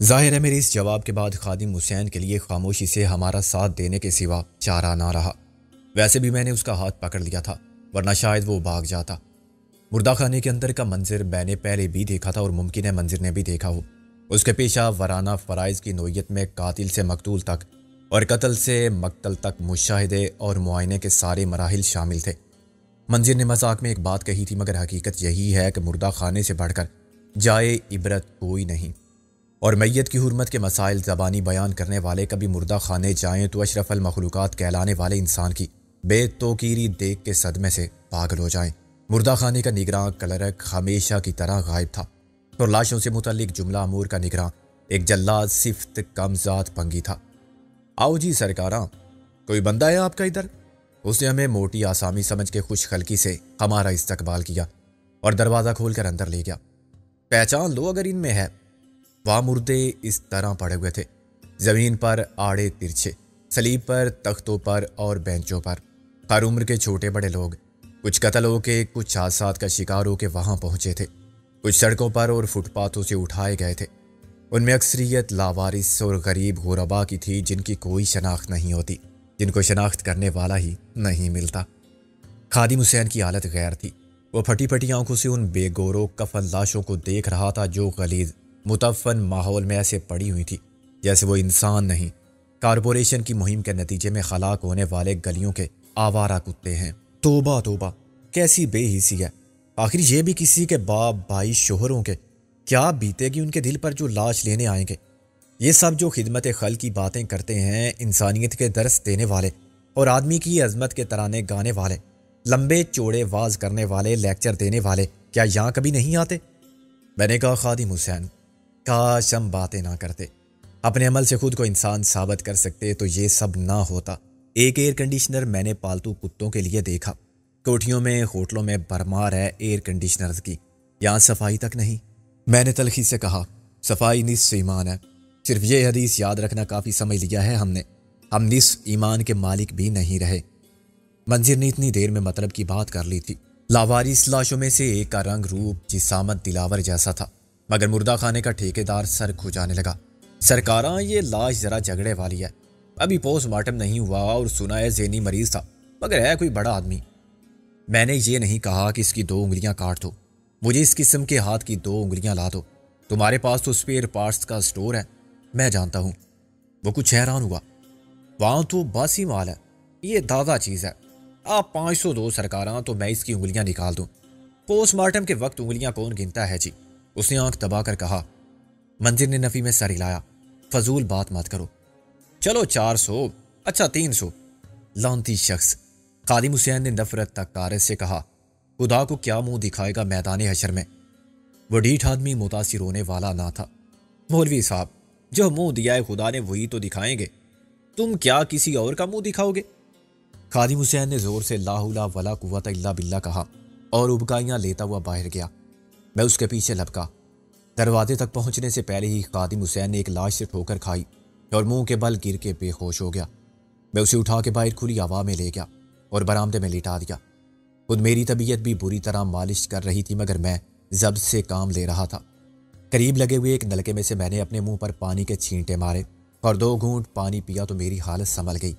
ظاہر ہے میرے اس جواب کے بعد خادم حسین کے لیے خاموشی سے ہمارا ساتھ دینے کے سوا چارہ نہ رہا۔ ویسے بھی میں نے اس کا ہاتھ پکڑ لیا تھا، ورنہ شاید وہ بھاگ جاتا۔ مردہ خانے کے اندر کا منظر میں نے پہلے بھی دیکھا تھا اور ممکن ہے منظر نے بھی دیکھا ہو۔ اس کے پیشہ ورانہ فرائض کی نوعیت میں قاتل سے مقتول تک اور قتل سے مقتل تک مشاہدے اور معائنے کے سارے مراحل شامل تھے۔ منظر نے مذاق میں ایک بات کہی تھی، مگر حقیقت یہی ہے کہ مردہ خانے سے بڑھ کر جائے عبرت کوئی نہیں، اور میت کی حرمت کے مسائل زبانی بیان کرنے والے کبھی مردہ خانے جائیں تو اشرف المخلوقات کہلانے والے انسان کی بے توقیری دیکھ کے صدمے سے پاگل ہو جائیں۔ مردہ خانے کا نگراں کلرک ہمیشہ کی طرح غائب تھا اور لاشوں سے متعلق جملہ امور کا نگراں ایک جلاد صفت کم ذات پنگی تھا۔ آؤ جی سرکاراں، کوئی بندہ ہے آپ کا ادھر؟ اس نے ہمیں موٹی آسامی سمجھ کے خوش خلقی سے ہمارا استقبال کیا اور دروازہ کھول کر اندر لے گیا۔ پہچان لو اگر ان میں ہے۔ وہاں مردے اس طرح پڑے ہوئے تھے، زمین پر آڑے ترچھے، سلیب پر، تختوں پر اور بینچوں پر۔ ہر عمر کے چھوٹے بڑے لوگ، کچھ قتل ہو کے، کچھ حادثات کا شکار ہو کے وہاں پہنچے تھے، کچھ سڑکوں پر اور فٹ پاتھوں سے اٹھائے گئے تھے۔ ان میں اکثریت لاوارث اور غریب غربا کی تھی، جن کی کوئی شناخت نہیں ہوتی، جن کو شناخت کرنے والا ہی نہیں ملتا۔ خادم حسین کی حالت غیر تھی۔ وہ پھٹی پھٹی آنکھوں سے ان بے گورو کفن لاشوں کو دیکھ رہا تھا جو غلیظ متفن ماحول میں ایسے پڑی ہوئی تھی جیسے وہ انسان نہیں، کارپوریشن کی مہم کے نتیجے میں خلاق ہونے والے گلیوں کے آوارہ کتے ہیں۔ توبہ توبہ، کیسی بے حسی ہے! آخر یہ بھی کسی کے باپ بھائی شوہروں کے کیا بیتے گی ان کے دل پر جو لاش لینے آئیں گے؟ یہ سب جو خدمت خلق کی باتیں کرتے ہیں، انسانیت کے درس دینے والے اور آدمی کی عظمت کے ترانے گانے والے، لمبے چوڑے واز کرنے والے، لیکچر دینے والے، کیا یہاں کبھی نہیں آتے؟ میں نے کہا خادم حسین، کاش ہم باتیں نہ کرتے، اپنے عمل سے خود کو انسان ثابت کر سکتے تو یہ سب نہ ہوتا۔ ایک ایئر کنڈیشنر میں نے پالتو کتوں کے لیے دیکھا، کوٹھیوں میں ہوٹلوں میں بھرمار ہے ایئر کنڈیشنرز کی، یہاں صفائی تک نہیں۔ میں نے تلخی سے کہا، صفائی نصف ایمان ہے، صرف یہ حدیث یاد رکھنا کافی سمجھ لیا ہے ہم نصف ایمان کے مالک بھی نہیں رہے۔ منظر نے اتنی دیر میں مطلب کی بات کر لی تھی۔ لاوارث لاشوں میں سے ایک کا رنگ روپ جسامت دلاور جیسا تھا، مگر مردہ خانے کا ٹھیکیدار سر کھجانے لگا۔ سرکاراں، یہ لاش ذرا جھگڑے والی ہے، ابھی پوسٹ مارٹم نہیں ہوا اور سنا ہے ذہنی مریض تھا، مگر ہے کوئی بڑا آدمی۔ میں نے یہ نہیں کہا کہ اس کی 2 انگلیاں کاٹ دو، مجھے اس قسم کے ہاتھ کی 2 انگلیاں لا دو، تمہارے پاس تو اسپیئر پارٹس کا سٹور ہے، میں جانتا ہوں۔ وہ کچھ حیران ہوا۔ وہاں تو باسی مال ہے، یہ تازہ چیز ہے، آپ 500 دو سرکاراں تو میں اس کی انگلیاں نکال دوں۔ پوسٹ مارٹم کے وقت انگلیاں کون گنتا ہے جی؟ اس نے آنکھ دبا کر کہا۔ منظر نے نفی میں سر ہلایا، فضول بات مت کرو، چلو 400، اچھا 300۔ لعنتی شخص، خادم حسین نے نفرت تک کارث سے کہا، خدا کو کیا منہ دکھائے گا میدان حشر میں؟ وہ ڈھیٹ آدمی متاثر ہونے والا نہ تھا۔ مولوی صاحب، جو منہ دیا ہے خدا نے وہی تو دکھائیں گے، تم کیا کسی اور کا منہ دکھاؤ گے؟ خادم حسین نے زور سے لا حول ولا قوت الا باللہ کہا اور ابکائیاں لیتا ہوا باہر گیا۔ میں اس کے پیچھے لپکا۔ دروازے تک پہنچنے سے پہلے ہی خادم حسین نے ایک لاش سے ٹھوکر کھائی اور منہ کے بل گر کے بے ہوش ہو گیا۔ میں اسے اٹھا کے باہر کھلی ہوا میں لے گیا اور برآمدے میں لٹا دیا۔ خود میری طبیعت بھی بری طرح مالش کر رہی تھی، مگر میں ضبط سے کام لے رہا تھا۔ قریب لگے ہوئے ایک نلکے میں سے میں نے اپنے منہ پر پانی کے چھینٹے مارے اور 2 گھونٹ پانی پیا تو میری حالت سنبھل گئی۔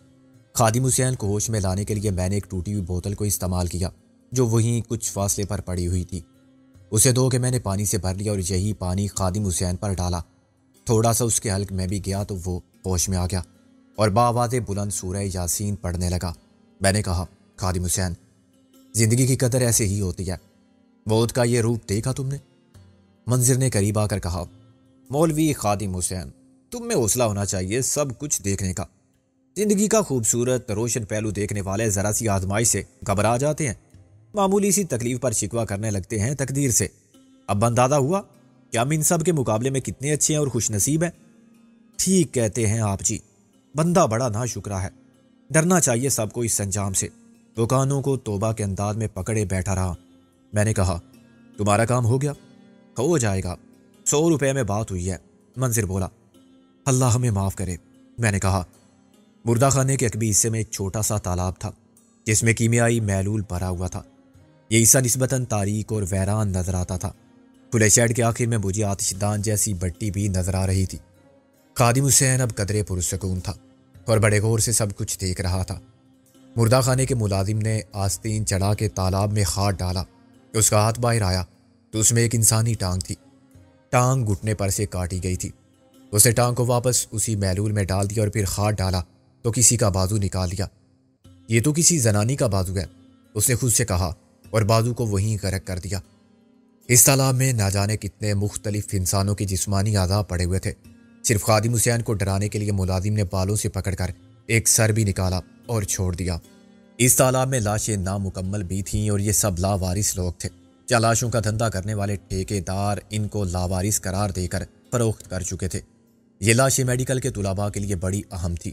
خادم حسین کو ہوش میں لانے کے لیے میں نے ایک ٹوٹی ہوئی بوتل کو استعمال کیا جو وہیں کچھ فاصلے پر پڑی ہوئی تھی۔ اسے دھو کے میں نے پانی سے بھر لیا اور یہی پانی خادم حسین پر ڈالا۔ تھوڑا سا اس کے حلق میں بھی گیا تو وہ ہوش میں آ گیا اور بآواز بلند سورہ یاسین پڑھنے لگا۔ میں نے کہا، خادم حسین، زندگی کی قدر ایسے ہی ہوتی ہے، موت کا یہ روپ دیکھا تم نے؟ منظر نے قریب آ کر کہا، مولوی خادم حسین، تم میں حوصلہ ہونا چاہیے سب کچھ دیکھنے کا۔ زندگی کا خوبصورت روشن پہلو دیکھنے والے ذرا سی آزمائش سے گھبرا جاتے ہیں، معمولی سی تکلیف پر شکوہ کرنے لگتے ہیں تقدیر سے۔ اب اندازہ ہوا کہ ہم ان سب کے مقابلے میں کتنے اچھے ہیں اور خوش نصیب ہیں۔ ٹھیک کہتے ہیں آپ جی، بندہ بڑا ناشکرا ہے، ڈرنا چاہیے سب کو اس انجام سے۔ وہ کانوں کو توبہ کے انداز میں پکڑے بیٹھا رہا۔ میں نے کہا، تمہارا کام ہو گیا؟ ہو جائے گا، 100 روپے میں بات ہوئی ہے۔ منظر بولا، اللہ ہمیں معاف کرے۔ میں نے کہا، مردہ خانے کے عقبی حصے میں ایک چھوٹا سا تالاب تھا جس میں کیمیائی محلول بھرا ہوا تھا۔ یہ حصہ نسبتاً تاریک اور ویران نظر آتا تھا۔ کھلے شیڈ کے آخر میں مجھے آتش دان جیسی بٹی بھی نظر آ رہی تھی خادم حسین اب قدرے پرسکون تھا اور بڑے غور سے سب کچھ دیکھ رہا تھا۔ مردہ خانے کے ملازم نے آستین چڑھا کے تالاب میں ہاتھ ڈالا کہ اس کا ہاتھ باہر آیا تو اس میں ایک انسانی ٹانگ تھی۔ ٹانگ گھٹنے پر سے کاٹی گئی تھی۔ اس نے ٹانگ کو واپس اسی محلول میں ڈال دیا اور پھر ہاتھ ڈالا تو کسی کا بازو نکال لیا۔ یہ تو کسی زنانی کا بازو ہے، اس نے خود سے کہا اور بازو کو وہیں غرق کر دیا۔ اس تالاب میں نہ جانے کتنے مختلف انسانوں کے جسمانی اعضاء پڑے ہوئے تھے۔ صرف خادم حسین کو ڈرانے کے لیے ملازم نے بالوں سے پکڑ کر ایک سر بھی نکالا اور چھوڑ دیا۔ اس تالاب میں لاشیں نامکمل بھی تھیں اور یہ سب لاوارث لوگ تھے۔ کیا لاشوں کا دھندا کرنے والے ٹھیکیدار ان کو لاوارث قرار دے کر فروخت کر چکے تھے؟ یہ لاشیں میڈیکل کے طلباء کے لیے بڑی اہم تھی۔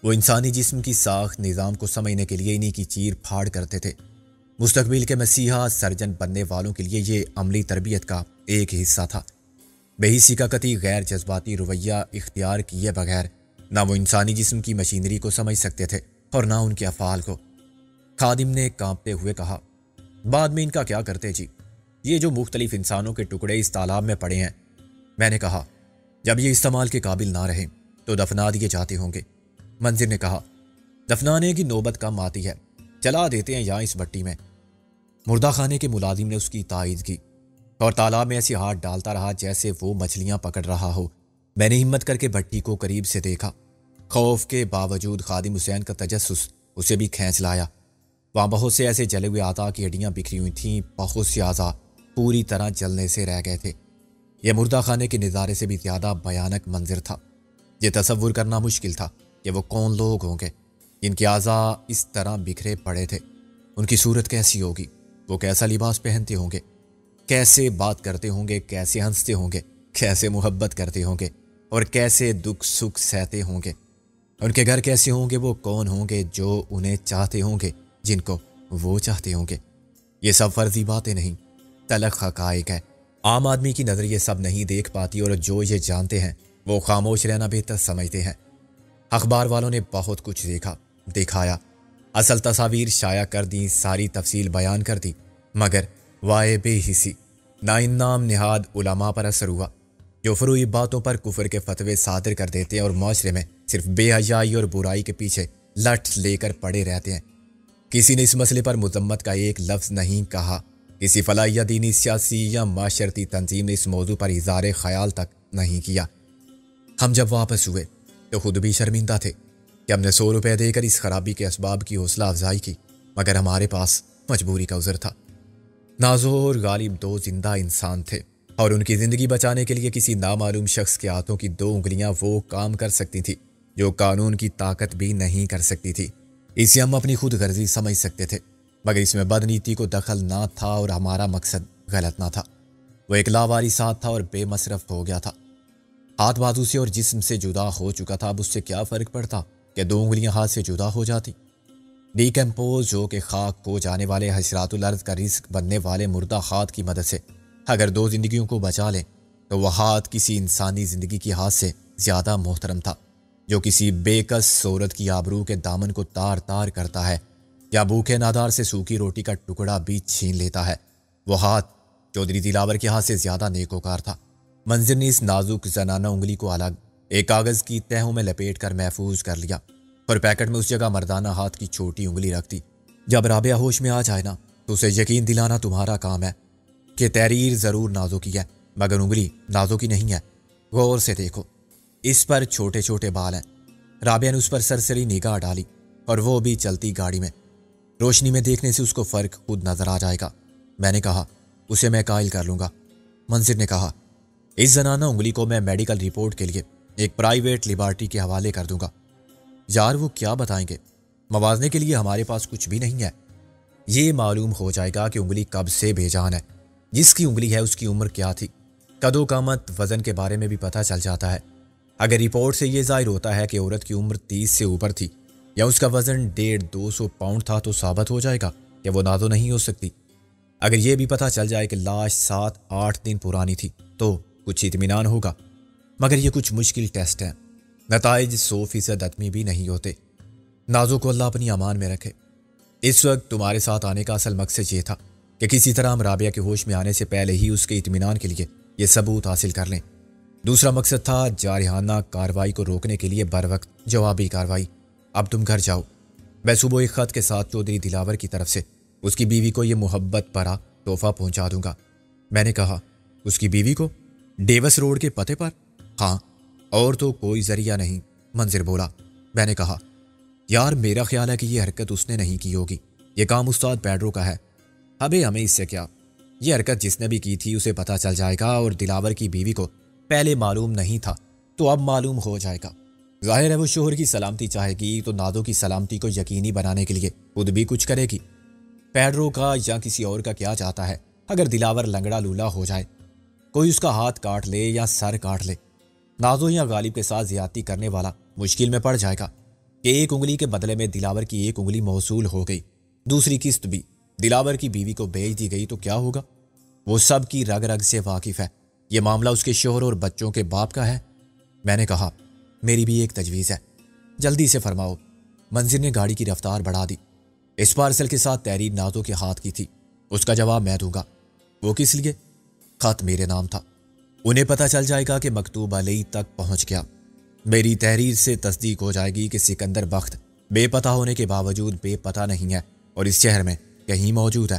وہ انسانی جسم کی ساخت نظام کو سمجھنے کے لیے انہی کی چیر پھاڑ کرتے تھے۔ مستقبل کے مسیحا سرجن بننے والوں کے لیے یہ عملی تربیت کا ایک حصہ تھا۔ بے حسی کا قطعی غیر جذباتی رویہ اختیار کیے بغیر نہ وہ انسانی جسم کی مشینری کو سمجھ سکتے تھے اور نہ ان کے افعال کو۔ خادم نے کانپتے ہوئے کہا، بعد میں ان کا کیا کرتے جی؟ یہ جو مختلف انسانوں کے ٹکڑے اس تالاب میں پڑے ہیں۔ میں نے کہا، جب یہ استعمال کے قابل نہ رہے تو دفنا دیے جاتے ہوں گے۔ منظر نے کہا، دفنانے کی نوبت کم آتی ہے، چلا دیتے ہیں یہاں اس بٹی میں۔ مردہ خانے کے ملازم نے اس کی تائید کی اور تالاب میں ایسے ہاتھ ڈالتا رہا جیسے وہ مچھلیاں پکڑ رہا ہو۔ میں نے ہمت کر کے بھٹی کو قریب سے دیکھا۔ خوف کے باوجود خادم حسین کا تجسس اسے بھی کھینچ لایا۔ وہاں بہت سے ایسے جلے ہوئے اعضاء کی ہڈیاں بکھری ہوئی تھیں، بہت سے اعضاء پوری طرح جلنے سے رہ گئے تھے۔ یہ مردہ خانے کے نظارے سے بھی زیادہ بھیانک منظر تھا۔ یہ تصور کرنا مشکل تھا کہ وہ کون لوگ ہوں گے جن کے اعضاء اس طرح بکھرے پڑے تھے۔ ان کی صورت کیسی ہوگی؟ وہ کیسا لباس پہنتے ہوں گے؟ کیسے بات کرتے ہوں گے؟ کیسے ہنستے ہوں گے؟ کیسے محبت کرتے ہوں گے؟ اور کیسے دکھ سکھ سہتے ہوں گے؟ ان کے گھر کیسے ہوں گے؟ وہ کون ہوں گے جو انہیں چاہتے ہوں گے، جن کو وہ چاہتے ہوں گے؟ یہ سب فرضی باتیں نہیں، تلخ حقائق ہے۔ عام آدمی کی نظر یہ سب نہیں دیکھ پاتی اور جو یہ جانتے ہیں وہ خاموش رہنا بہتر سمجھتے ہیں۔ اخبار والوں نے بہت کچھ دیکھا، دکھایا، اصل تصاویر شائع کر دیں، ساری تفصیل بیان کر دی، مگر وائے بے حسی نہ ان نام نہاد علماء پر اثر ہوا جو فروعی باتوں پر کفر کے فتوے صادر کر دیتے ہیں اور معاشرے میں صرف بے حیائی اور برائی کے پیچھے لٹ لے کر پڑے رہتے ہیں۔ کسی نے اس مسئلے پر مذمت کا ایک لفظ نہیں کہا۔ کسی فلاحی یا دینی، سیاسی یا معاشرتی تنظیم نے اس موضوع پر اظہار خیال تک نہیں کیا۔ ہم جب واپس ہوئے تو خود بھی شرمندہ تھے کہ ہم نے 100 روپے دے کر اس خرابی کے اسباب کی حوصلہ افزائی کی، مگر ہمارے پاس مجبوری کا عذر تھا۔ نازو اور غالب 2 زندہ انسان تھے اور ان کی زندگی بچانے کے لیے کسی نامعلوم شخص کے ہاتھوں کی 2 انگلیاں وہ کام کر سکتی تھی جو قانون کی طاقت بھی نہیں کر سکتی تھی۔ اسے ہم اپنی خود غرضی سمجھ سکتے تھے، مگر اس میں بدنیتی کو دخل نہ تھا اور ہمارا مقصد غلط نہ تھا۔ وہ ایک لاوارث ہاتھ تھا اور بے مصرف ہو گیا تھا۔ ہاتھ بازو سے اور جسم سے جدا ہو چکا تھا۔ اب اس سے کیا فرق پڑتا کہ 2 انگلیاں ہاتھ سے جدا ہو جاتی؟ ڈیکمپوز جو کہ خاک کو جانے والے حشرات الارض کا رزق بننے والے مردہ ہاتھ کی مدد سے اگر 2 زندگیوں کو بچا لیں تو وہ ہاتھ کسی انسانی زندگی کی ہاتھ سے زیادہ محترم تھا، جو کسی بے کس صورت کی آبرو کے دامن کو تار تار کرتا ہے یا بھوکے نادار سے سوکھی روٹی کا ٹکڑا بھی چھین لیتا ہے۔ وہ ہاتھ چودھری دلاور کے ہاتھ سے زیادہ نیکوکار تھا۔ منظر نے اس نازک زنانہ انگلی کو الگ ایک کاغذ کی تہوں میں لپیٹ کر محفوظ کر لیا اور پیکٹ میں اس جگہ مردانہ ہاتھ کی چھوٹی انگلی رکھ دی۔ جب رابعہ ہوش میں آ جائے نا تو اسے یقین دلانا تمہارا کام ہے کہ تحریر ضرور نازکی ہے، مگر انگلی نازکی نہیں ہے۔ غور سے دیکھو، اس پر چھوٹے چھوٹے بال ہیں۔ رابعہ نے اس پر سرسری نگاہ ڈالی، اور وہ بھی چلتی گاڑی میں۔ روشنی میں دیکھنے سے اس کو فرق خود نظر آ جائے گا۔ میں نے کہا، اسے میں قائل کر لوں گا۔ منظر نے کہا، اس زنانہ انگلی کو میں میڈیکل رپورٹ کے لیے ایک پرائیویٹ لیبارٹری کے حوالے کر دوں گا۔ یار وہ کیا بتائیں گے؟ موازنے کے لیے ہمارے پاس کچھ بھی نہیں ہے۔ یہ معلوم ہو جائے گا کہ انگلی کب سے بے جان ہے۔ جس کی انگلی ہے اس کی عمر کیا تھی، قد و قامت، وزن کے بارے میں بھی پتہ چل جاتا ہے۔ اگر رپورٹ سے یہ ظاہر ہوتا ہے کہ عورت کی عمر 30 سے اوپر تھی یا اس کا وزن 150-200 پاؤنڈ تھا تو ثابت ہو جائے گا کہ وہ نازو نہیں ہو سکتی۔ اگر یہ بھی پتہ چل جائے کہ لاش 7-8 دن پرانی تھی تو کچھ اطمینان ہوگا، مگر یہ کچھ مشکل ٹیسٹ ہیں، نتائج 100% حتمی بھی نہیں ہوتے۔ نازو کو اللہ اپنی امان میں رکھے۔ اس وقت تمہارے ساتھ آنے کا اصل مقصد یہ تھا کہ کسی طرح ہم رابعہ کے ہوش میں آنے سے پہلے ہی اس کے اطمینان کے لیے یہ ثبوت حاصل کر لیں۔ دوسرا مقصد تھا جارحانہ کارروائی کو روکنے کے لیے بروقت جوابی کارروائی۔ اب تم گھر جاؤ، میں صبح ایک خط کے ساتھ چودھری دلاور کی طرف سے اس کی بیوی کو یہ محبت بھرا تحفہ پہنچا دوں گا۔ میں نے کہا، اس کی بیوی کو ڈیوس روڈ کے پتے پر؟ ہاں، اور تو کوئی ذریعہ نہیں، منظر بولا۔ میں نے کہا، یار میرا خیال ہے کہ یہ حرکت اس نے نہیں کی ہوگی، یہ کام استاد پیڈرو کا ہے۔ ابے ہمیں اس سے کیا، یہ حرکت جس نے بھی کی تھی اسے پتہ چل جائے گا، اور دلاور کی بیوی کو پہلے معلوم نہیں تھا تو اب معلوم ہو جائے گا۔ ظاہر ہے وہ شوہر کی سلامتی چاہے گی تو نادو کی سلامتی کو یقینی بنانے کے لیے خود بھی کچھ کرے گی۔ پیڈرو کا یا کسی اور کا کیا چاہتا ہے اگر دلاور لنگڑا لولا ہو جائے، کوئی اس کا ہاتھ کاٹ لے یا سر کاٹ لے، نادو یا غالب کے ساتھ زیادتی کرنے والا مشکل میں پڑ جائے گا کہ ایک انگلی کے بدلے میں دلاور کی ایک انگلی موصول ہو گئی، دوسری قسط بھی دلاور کی بیوی کو بھیج دی گئی تو کیا ہوگا؟ وہ سب کی رگ رگ سے واقف ہے، یہ معاملہ اس کے شوہر اور بچوں کے باپ کا ہے۔ میں نے کہا، میری بھی ایک تجویز ہے، جلدی سے فرماؤ۔ منظر نے گاڑی کی رفتار بڑھا دی۔ اس پارسل کے ساتھ تحریر نادو کے ہاتھ کی تھی، اس کا جواب میں دوں گا۔ وہ کس لیے؟ خط میرے نام تھا، انہیں پتہ چل جائے گا کہ مکتوب علی تک پہنچ گیا۔ میری تحریر سے تصدیق ہو جائے گی کہ سکندر بخت بے پتہ ہونے کے باوجود بے پتہ نہیں ہے اور اس شہر میں کہیں موجود ہے۔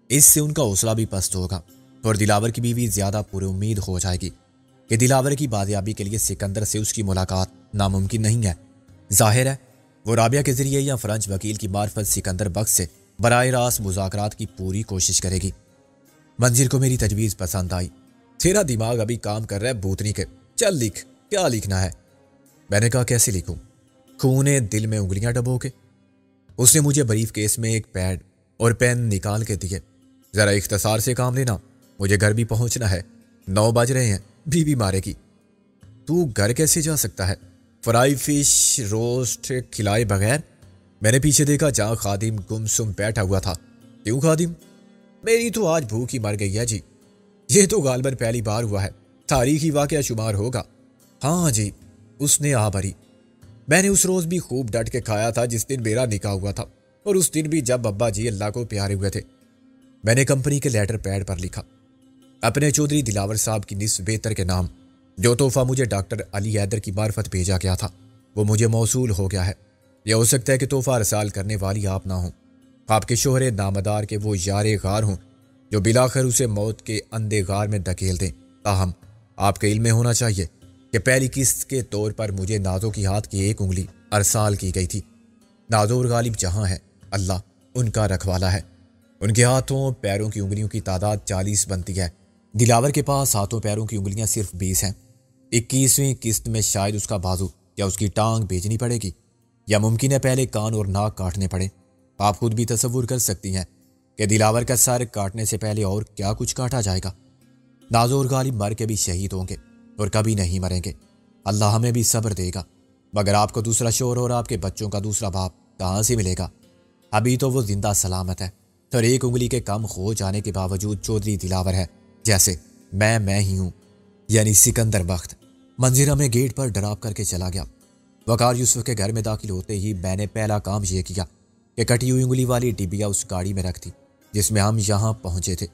اس سے ان کا حوصلہ بھی پست ہوگا اور دلاور کی بیوی زیادہ پورے امید ہو جائے گی کہ دلاور کی بازیابی کے لیے سکندر سے اس کی ملاقات ناممکن نہیں ہے۔ ظاہر ہے وہ رابعہ کے ذریعے یا فرانچ وکیل کی معرفت سکندر بخت سے براہ راست مذاکرات کی پوری کوشش کرے گی۔ منظر کو میری تجویز پسند آئی۔ تیرا دماغ ابھی کام کر رہا ہے بھوتنی کے، چل لکھ، کیا لکھنا ہے؟ میں نے کہا، کیسے لکھوں؟ خون دل میں انگلیاں ڈبو کے۔ اس نے مجھے بریف کیس میں ایک پیڈ اور پین نکال کے دیے۔ ذرا اختصار سے کام لینا، مجھے گھر بھی پہنچنا ہے، 9 بج رہے ہیں، بیوی مارے گی۔ تو گھر کیسے جا سکتا ہے فرائی فش روسٹ کھلائے بغیر؟ میں نے پیچھے دیکھا جہاں خادم گم سم بیٹھا ہوا تھا۔ کیوں خادم؟ میری تو آج بھوک ہی مر گئی ہے جی۔ یہ تو غالباً پہلی بار ہوا ہے، تاریخی واقعہ شمار ہوگا۔ ہاں جی، اس نے آ بھری۔ میں نے اس روز بھی خوب ڈٹ کے کھایا تھا جس دن میرا نکاح ہوا تھا، اور اس دن بھی جب ابا جی اللہ کو پیارے ہوئے تھے۔ میں نے کمپنی کے لیٹر پیڈ پر لکھا، اپنے چودھری دلاور صاحب کی نصف بہتر کے نام جو تحفہ مجھے ڈاکٹر علی حیدر کی معرفت بھیجا گیا تھا وہ مجھے موصول ہو گیا ہے۔ یہ ہو سکتا ہے کہ تحفہ ارسال کرنے والی آپ نہ ہوں، آپ کے شوہر نامدار کے وہ یار غار ہوں جو بلاخر اسے موت کے اندھے غار میں دھکیل دیں۔ تاہم آپ کے علم میں ہونا چاہیے کہ پہلی قسط کے طور پر مجھے نادو کی ہاتھ کی ایک انگلی ارسال کی گئی تھی۔ نادو اور غالب جہاں ہے، اللہ ان کا رکھوالا ہے۔ ان کے ہاتھوں پیروں کی انگلیوں کی تعداد 40 بنتی ہے، دلاور کے پاس ہاتھوں پیروں کی انگلیاں صرف 20 ہیں۔ 21ویں قسط میں شاید اس کا بازو یا اس کی ٹانگ بیچنی پڑے گی، یا ممکن ہے پہلے کان اور ناک کاٹنے پڑے۔ آپ خود بھی تصور کر سکتی ہیں کہ دلاور کا سر کاٹنے سے پہلے اور کیا کچھ کاٹا جائے گا۔ نادو اور غالب مر کے بھی شہید ہوں گے اور کبھی نہیں مریں گے، اللہ ہمیں بھی صبر دے گا، مگر آپ کو دوسرا شوہر اور آپ کے بچوں کا دوسرا باپ کہاں سے ملے گا؟ ابھی تو وہ زندہ سلامت ہے اور ایک انگلی کے کم ہو جانے کے باوجود چودھری دلاور ہے، جیسے میں ہی ہوں، یعنی سکندر بخت۔ منظر ہمیں گیٹ پر ڈراپ کر کے چلا گیا۔ وقار یوسف کے گھر میں داخل ہوتے ہی میں نے پہلا کام یہ کیا کہ کٹی ہوئی انگلی والی ڈبیا اس گاڑی میں رکھ دی جس میں ہم یہاں پہنچے تھے۔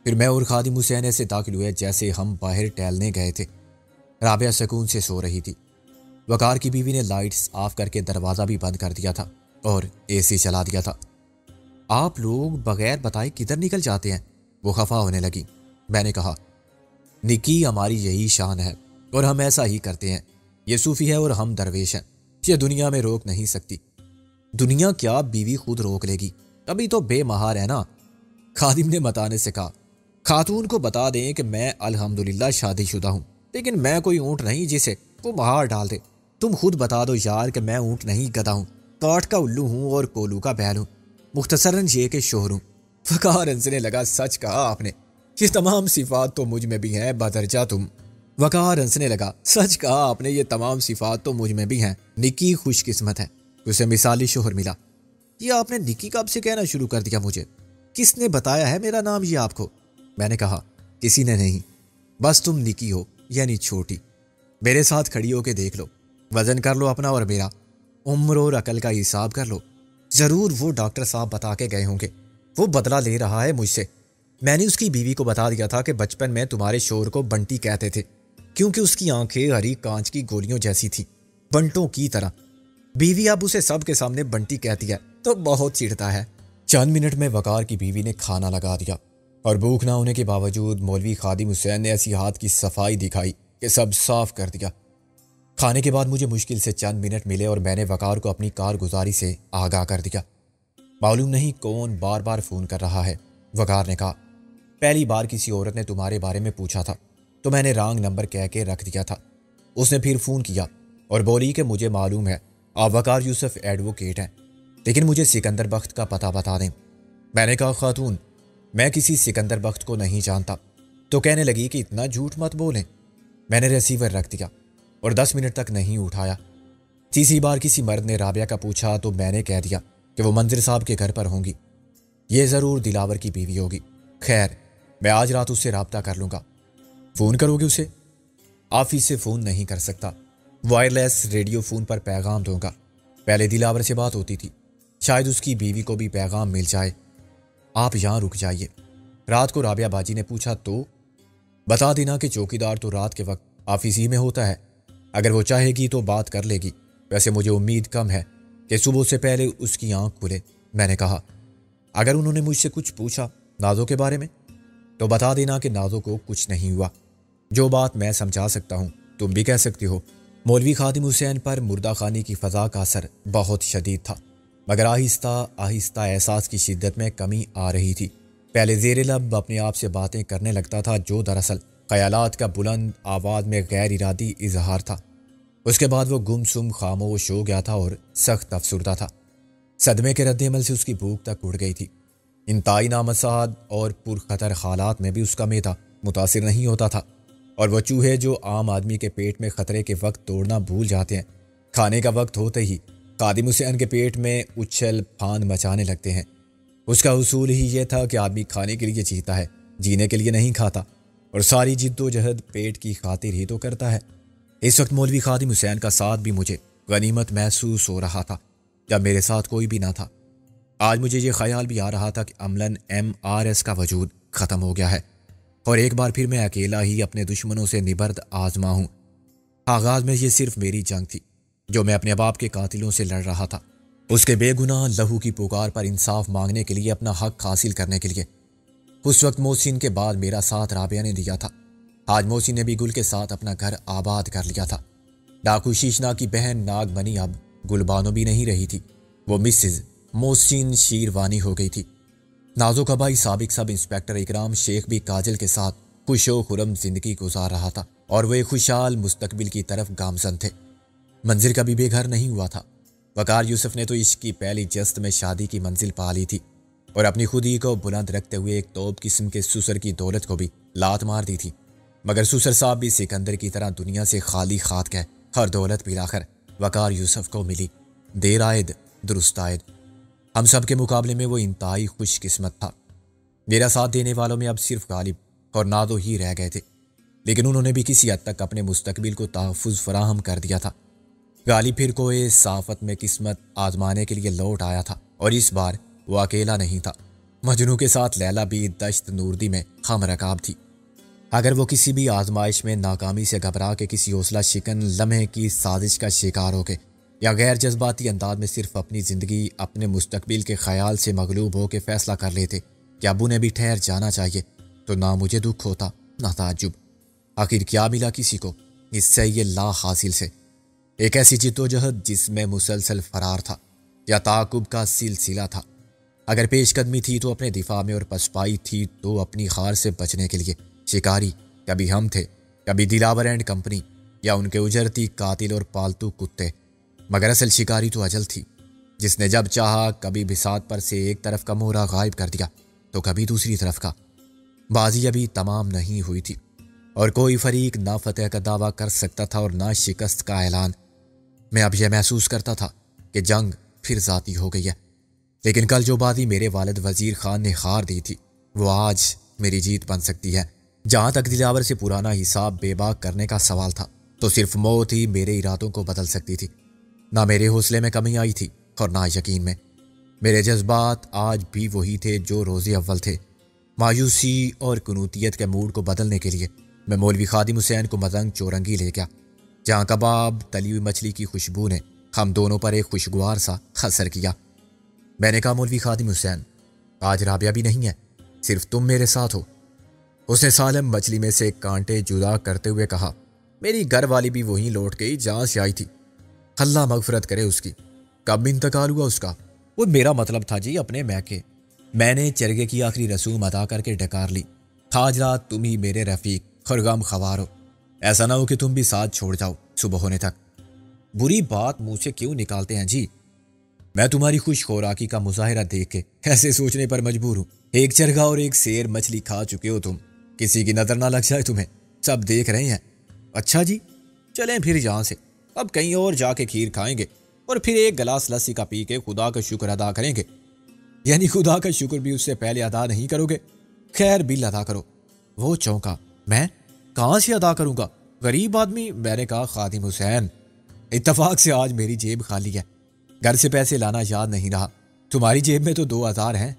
پھر میں اور خادم حسین ایسے داخل ہوئے جیسے ہم باہر ٹہلنے گئے تھے۔ رابعہ سکون سے سو رہی تھی۔ وقار کی بیوی نے لائٹس آف کر کے دروازہ بھی بند کر دیا تھا اور اے سی چلا دیا تھا۔ آپ لوگ بغیر بتائے کدھر نکل جاتے ہیں؟ وہ خفا ہونے لگی۔ میں نے کہا، نکی ہماری یہی شان ہے اور ہم ایسا ہی کرتے ہیں۔ یہ صوفی ہے اور ہم درویش ہیں، یہ دنیا میں روک نہیں سکتی۔ دنیا کیا، بیوی خود روک لے گی، ابھی تو بے مہار ہے نا۔ خادم نے متانے سے کہا، خاتون کو بتا دیں کہ میں الحمدللہ شادی شدہ ہوں، لیکن میں کوئی اونٹ نہیں جسے وہ مہار ڈال دے۔ تم خود بتا دو یار کہ میں اونٹ نہیں گدھا ہوں، کاٹ کا الو ہوں اور کولو کا بیل ہوں، مختصراً یہ کہ شوہر ہوں۔ وقار ہنسنے لگا، سچ کہا آپ نے، یہ تمام صفات تو مجھ میں بھی ہیں بدرجہ تم۔ وقار ہنسنے لگا، سچ کہا آپ نے، یہ تمام صفات تو مجھ میں بھی ہیں۔ نکی خوش قسمت ہے، اسے مثالی شوہر ملا۔ یہ آپ نے نکی کب سے کہنا شروع کر دیا مجھے؟ کس نے بتایا ہے میرا نام یہ آپ کو؟ میں نے کہا، کسی نے نہیں، بس تم نکی ہو، یعنی چھوٹی۔ میرے ساتھ کھڑی ہو کے دیکھ لو، وزن کر لو اپنا اور میرا، عمر اور عقل کا حساب کر لو۔ ضرور وہ ڈاکٹر صاحب بتا کے گئے ہوں گے، وہ بدلہ لے رہا ہے مجھ سے۔ میں نے اس کی بیوی کو بتا دیا تھا کہ بچپن میں تمہارے شوہر کو بنٹی کہتے تھے کیونکہ اس کی آنکھیں ہری کانچ کی گولیوں جیسی تھی، بنٹوں کی طرح۔ بیوی اب اسے سب کے سامنے بنٹی کہتی ہے تو بہت چڑھتا ہے۔ چند منٹ میں وقار کی بیوی نے کھانا لگا دیا، اور بھوک نہ ہونے کے باوجود مولوی خادم حسین نے ایسی ہاتھ کی صفائی دکھائی کہ سب صاف کر دیا۔ کھانے کے بعد مجھے مشکل سے چند منٹ ملے اور میں نے وقار کو اپنی کارگزاری سے آگاہ کر دیا۔ معلوم نہیں کون بار بار فون کر رہا ہے، وقار نے کہا۔ پہلی بار کسی عورت نے تمہارے بارے میں پوچھا تھا تو میں نے رانگ نمبر کہہ کے رکھ دیا تھا۔ اس نے پھر فون کیا اور بولی کہ مجھے معلوم ہے آپ وقار یوسف ایڈوکیٹ ہیں، لیکن مجھے سکندر بخت کا پتہ بتا دیں۔ میں نے کہا خاتون میں کسی سکندر بخت کو نہیں جانتا۔ تو کہنے لگی کہ اتنا جھوٹ مت بولیں۔ میں نے ریسیور رکھ دیا اور 10 منٹ تک نہیں اٹھایا۔ تیسری بار کسی مرد نے رابعہ کا پوچھا تو میں نے کہہ دیا کہ وہ منظر صاحب کے گھر پر ہوں گی، یہ ضرور دلاور کی بیوی ہوگی۔ خیر میں آج رات اس سے رابطہ کر لوں گا۔ فون کرو گے اسے؟ آفس سے فون نہیں کر سکتا، وائرلیس ریڈیو فون پر پیغام دوں گا۔ پہلے دلاور سے بات ہوتی تھی، شاید اس کی بیوی کو بھی پیغام مل جائے۔ آپ یہاں رک جائیے۔ رات کو رابعہ باجی نے پوچھا تو بتا دینا کہ چوکیدار تو رات کے وقت آفس ہی میں ہوتا ہے، اگر وہ چاہے گی تو بات کر لے گی، ویسے مجھے امید کم ہے کہ صبح سے پہلے اس کی آنکھ کھلے۔ میں نے کہا اگر انہوں نے مجھ سے کچھ پوچھا نازو کے بارے میں تو بتا دینا کہ نازو کو کچھ نہیں ہوا۔ جو بات میں سمجھا سکتا ہوں تم بھی کہہ سکتی ہو۔ مولوی خادم حسین پر مردہ خانے کی فضا کا اثر بہت شدید تھا، مگر آہستہ آہستہ احساس کی شدت میں کمی آ رہی تھی۔ پہلے زیر لب اپنے آپ سے باتیں کرنے لگتا تھا جو دراصل خیالات کا بلند آواز میں غیر ارادی اظہار تھا۔ اس کے بعد وہ گم سم خاموش ہو گیا تھا اور سخت افسردہ تھا۔ صدمے کے رد عمل سے اس کی بھوک تک اڑ گئی تھی۔ انتہائی نامساعد اور پرخطر حالات میں بھی اس کا معدہ متاثر نہیں ہوتا تھا، اور وہ چوہے جو عام آدمی کے پیٹ میں خطرے کے وقت توڑنا بھول جاتے ہیں، کھانے کا وقت ہوتے ہی خادم حسین کے پیٹ میں اچھل پھاند مچانے لگتے ہیں۔ اس کا اصول ہی یہ تھا کہ آدمی کھانے کے لیے جیتا ہے، جینے کے لیے نہیں کھاتا، اور ساری جد و جہد پیٹ کی خاطر ہی تو کرتا ہے۔ اس وقت مولوی خادم حسین کا ساتھ بھی مجھے غنیمت محسوس ہو رہا تھا جب میرے ساتھ کوئی بھی نہ تھا۔ آج مجھے یہ خیال بھی آ رہا تھا کہ عملاً MRS کا وجود ختم ہو گیا ہے، اور ایک بار پھر میں اکیلا ہی اپنے دشمنوں سے نبرد آزما ہوں۔ آغاز میں یہ صرف میری جنگ تھی جو میں اپنے باپ کے قاتلوں سے لڑ رہا تھا، اس کے بے گناہ لہو کی پکار پر انصاف مانگنے کے لیے، اپنا حق حاصل کرنے کے لیے۔ اس وقت محسن کے بعد میرا ساتھ رابعہ نے دیا تھا۔ آج محسن نے بھی گل کے ساتھ اپنا گھر آباد کر لیا تھا۔ ڈاکو شیشنا کی بہن ناگ منی اب گلبانو بھی نہیں رہی تھی، وہ مسز محسن شیروانی ہو گئی تھی۔ نازو کا بھائی سابق سب انسپیکٹر اکرام شیخ بھی کاجل کے ساتھ خوش و خرم زندگی گزار رہا تھا، اور وہ ایک خوشحال مستقبل کی طرف گامزن تھے۔ منظر کا بھی بے گھر نہیں ہوا تھا۔ وقار یوسف نے تو عشق کی پہلی جست میں شادی کی منزل پا لی تھی، اور اپنی خودی کو بلند رکھتے ہوئے ایک توپ قسم کے سسر کی دولت کو بھی لات مار دی تھی، مگر سسر صاحب بھی سکندر کی طرح دنیا سے خالی خات گئے۔ ہر دولت بالآخر وقار یوسف کو ملی، دیر آئد درست آئد۔ ہم سب کے مقابلے میں وہ انتہائی خوش قسمت تھا۔ میرا ساتھ دینے والوں میں اب صرف غالب اور نادو ہی رہ گئے تھے، لیکن انہوں نے بھی کسی حد تک اپنے مستقبل کو تحفظ فراہم کر دیا تھا۔ غالب پھر کوئی صافت میں قسمت آزمانے کے لیے لوٹ آیا تھا، اور اس بار وہ اکیلا نہیں تھا۔ مجنوں کے ساتھ لیلا بھی دشت نوردی میں ہم رکاب تھی۔ اگر وہ کسی بھی آزمائش میں ناکامی سے گھبرا کے کسی حوصلہ شکن لمحے کی سازش کا شکار ہو کے، یا غیر جذباتی انداز میں صرف اپنی زندگی اپنے مستقبل کے خیال سے مغلوب ہو کے فیصلہ کر لیتے کہ ابو نے بھی ٹھہر جانا چاہیے، تو نہ مجھے دکھ ہوتا نہ تعجب۔ آخر کیا ملا کسی کو اس سے یہ لا حاصل سے؟ ایک ایسی جد و جہد جس میں مسلسل فرار تھا یا تعاقب کا سلسلہ تھا۔ اگر پیش قدمی تھی تو اپنے دفاع میں، اور پسپائی تھی تو اپنی خار سے بچنے کے لیے۔ شکاری کبھی ہم تھے، کبھی دلاور اینڈ کمپنی، یا ان کے اجرتی قاتل اور پالتو کتے، مگر اصل شکاری تو اجل تھی، جس نے جب چاہا کبھی بساط پر سے ایک طرف کا مورا غائب کر دیا تو کبھی دوسری طرف کا۔ بازی ابھی تمام نہیں ہوئی تھی، اور کوئی فریق نہ فتح کا دعویٰ کر سکتا تھا اور نہ شکست کا اعلان۔ میں اب یہ محسوس کرتا تھا کہ جنگ پھر ذاتی ہو گئی ہے، لیکن کل جو بازی میرے والد وزیر خان نے ہار دی تھی وہ آج میری جیت بن سکتی ہے۔ جہاں تک دلاور سے پرانا حساب بے باک کرنے کا سوال تھا تو صرف موت ہی میرے ارادوں کو بدل سکتی تھی۔ نہ میرے حوصلے میں کمی آئی تھی اور نہ یقین میں۔ میرے جذبات آج بھی وہی تھے جو روز اول تھے۔ مایوسی اور قنوطیت کے موڈ کو بدلنے کے لیے میں مولوی خادم حسین کو مزنگ چورنگی لے گیا، جہاں کباب تلی ہوئی مچھلی کی خوشبو نے ہم دونوں پر ایک خوشگوار سا اثر کیا۔ میں نے کہا مولوی خادم حسین، آج رابعہ بھی نہیں ہے، صرف تم میرے ساتھ ہو۔ اس نے سالم مچھلی میں سے کانٹے جدا کرتے ہوئے کہا، میری گھر والی بھی وہیں لوٹ گئی جہاں سے آئی تھی، اللہ مغفرت کرے اس کی۔ کب انتقال ہوا اس کا؟ وہ میرا مطلب تھا جی اپنے میکے۔ میں نے چرگے کی آخری رسوم ادا کر کے ڈکار لی۔ آج رات تم ہی میرے رفیق اور غم خوار ہو، ایسا نہ ہو کہ تم بھی ساتھ چھوڑ جاؤ صبح ہونے تک۔ بری بات منہ سے کیوں نکالتے ہیں جی؟ میں تمہاری خوش خوراکی کا مظاہرہ دیکھ کے ایسے سوچنے پر مجبور ہوں۔ ایک چرگا اور ایک سیر مچھلی کھا چکے ہو تم، کسی کی نظر نہ لگ جائے تمہیں، سب دیکھ رہے ہیں۔ اچھا جی، چلیں پھر یہاں سے، اب کہیں اور جا کے کھیر کھائیں گے اور پھر ایک گلاس لسی کا پی کے خدا کا شکر ادا کریں گے۔ یعنی خدا کا شکر بھی اس سے پہلے ادا نہیں کرو گے؟ خیر بل ادا کرو۔ وہ چونکا، میں کہاں سے ادا کروں گا، غریب آدمی۔ میں نے کہا خادم حسین، اتفاق سے آج میری جیب خالی ہے، گھر سے پیسے لانا یاد نہیں رہا، تمہاری جیب میں تو 2000 ہیں۔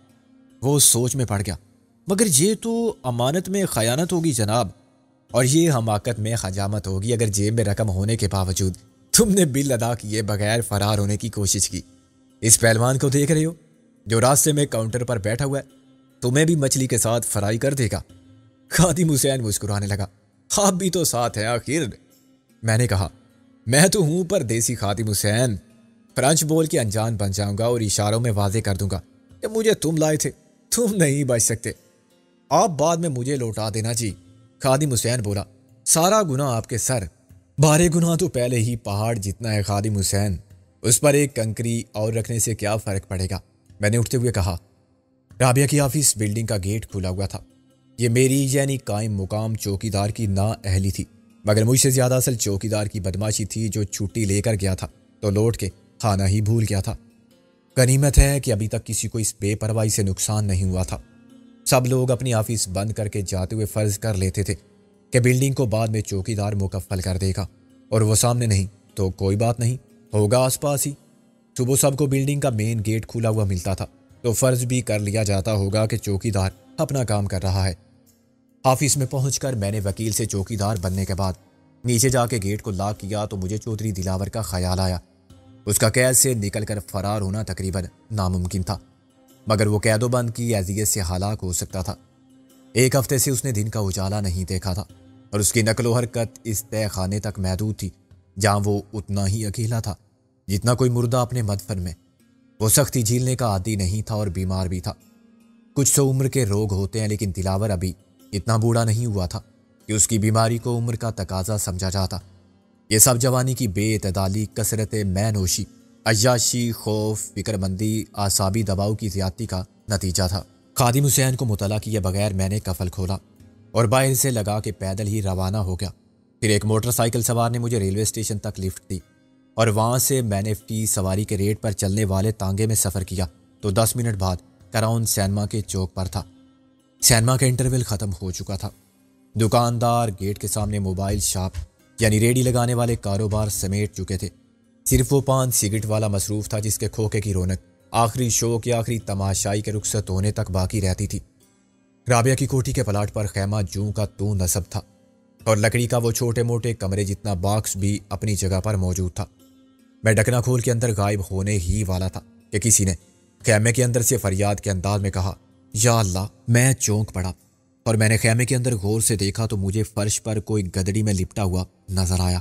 وہ سوچ میں پڑ گیا، مگر یہ تو امانت میں خیانت ہوگی جناب، اور یہ حماقت میں حجامت ہوگی اگر جیب میں رقم ہونے کے باوجود تم نے بل ادا کیے بغیر فرار ہونے کی کوشش کی۔ اس پہلوان کو دیکھ رہے ہو جو راستے میں کاؤنٹر پر بیٹھا ہوا ہے، تمہیں بھی مچھلی کے ساتھ فرائی کر دے گا۔ خادم حسین مسکرانے لگا، آپ بھی تو ساتھ ہیں آخر۔ میں نے کہا، میں تو ہوں پردیسی خادم حسین، فرانچ بول کے انجان بن جاؤں گا اور اشاروں میں واضح کر دوں گا کہ مجھے تم لائے تھے، تم نہیں بچ سکتے، آپ بعد میں مجھے لوٹا دینا جی۔ خادم حسین بولا، سارا گناہ آپ کے سر، بارے گناہ تو پہلے ہی پہاڑ جتنا ہے خادم حسین، اس پر ایک کنکری اور رکھنے سے کیا فرق پڑے گا۔ میں نے اٹھتے ہوئے کہا، رابعہ کی آفس بلڈنگ کا گیٹ کھلا ہوا تھا، یہ میری یعنی قائم مقام چوکیدار کی نا اہلی تھی، مگر مجھ سے زیادہ اصل چوکیدار کی بدماشی تھی جو چھٹی لے کر گیا تھا تو لوٹ کے کھانا ہی بھول گیا تھا۔ غنیمت ہے کہ ابھی تک کسی کو اس بے پرواہی سے نقصان نہیں ہوا تھا۔ سب لوگ اپنی آفس بند کر کے جاتے ہوئے فرض کر لیتے تھے کہ بلڈنگ کو بعد میں چوکیدار مکفل کر دے گا، اور وہ سامنے نہیں تو کوئی بات نہیں، ہوگا آس پاس ہی۔ صبح سب کو بلڈنگ کا مین گیٹ کھلا ہوا ملتا تھا تو فرض بھی کر لیا جاتا ہوگا کہ چوکیدار اپنا کام کر رہا ہے۔ آفس میں پہنچ کر میں نے وکیل سے چوکیدار بننے کے بعد نیچے جا کے گیٹ کو لاک کیا تو مجھے چودھری دلاور کا خیال آیا۔ اس کا قید سے نکل کر فرار ہونا تقریباً ناممکن تھا، مگر وہ قید و بند کی اذیت سے ہلاک ہو سکتا تھا۔ ایک ہفتے سے اس نے دن کا اجالا نہیں دیکھا تھا اور اس کی نقل و حرکت اس تہہ خانے تک محدود تھی جہاں وہ اتنا ہی اکیلا تھا جتنا کوئی مردہ اپنے مدفن میں۔ وہ سختی جھیلنے کا عادی نہیں تھا اور بیمار بھی تھا۔ کچھ تو عمر کے روگ ہوتے ہیں، لیکن دلاور ابھی اتنا بوڑھا نہیں ہوا تھا کہ اس کی بیماری کو عمر کا تقاضا سمجھا جاتا۔ یہ سب جوانی کی بے اعتدالی، کثرت مے نوشی، عیاشی، خوف، فکر مندی، اعصابی دباؤ کی زیادتی کا نتیجہ تھا۔ خادم حسین کو مطلع کیے بغیر میں نے کفل کھولا اور باہر سے لگا کے پیدل ہی روانہ ہو گیا۔ پھر ایک موٹر سائیکل سوار نے مجھے ریلوے اسٹیشن تک لفٹ دی اور وہاں سے میں نے فی سواری کے ریٹ پر چلنے والے تانگے میں سفر کیا تو 10 منٹ بعد کراؤن سینما کے چوک پر تھا۔ سینما کا انٹرول ختم ہو چکا تھا۔ دکاندار گیٹ کے سامنے موبائل شاپ یعنی ریڈی لگانے والے کاروبار سمیٹ چکے تھے۔ صرف وہ پان سگریٹ والا مصروف تھا جس کے کھوکے کی رونق آخری شو کی آخری تماشائی کے رخصت ہونے تک باقی رہتی تھی۔ رابعہ کی کوٹھی کے پلاٹ پر خیمہ جوں کا توں نصب تھا اور لکڑی کا وہ چھوٹے موٹے کمرے جتنا باکس بھی اپنی جگہ پر موجود تھا۔ میں ڈھکنا کھول کے اندر غائب ہونے ہی والا تھا کہ کسی نے خیمے کے اندر سے فریاد کے انداز میں کہا، یا اللہ! میں چونک پڑا اور میں نے خیمے کے اندر غور سے دیکھا تو مجھے فرش پر کوئی گدڑی میں لپٹا ہوا نظر آیا۔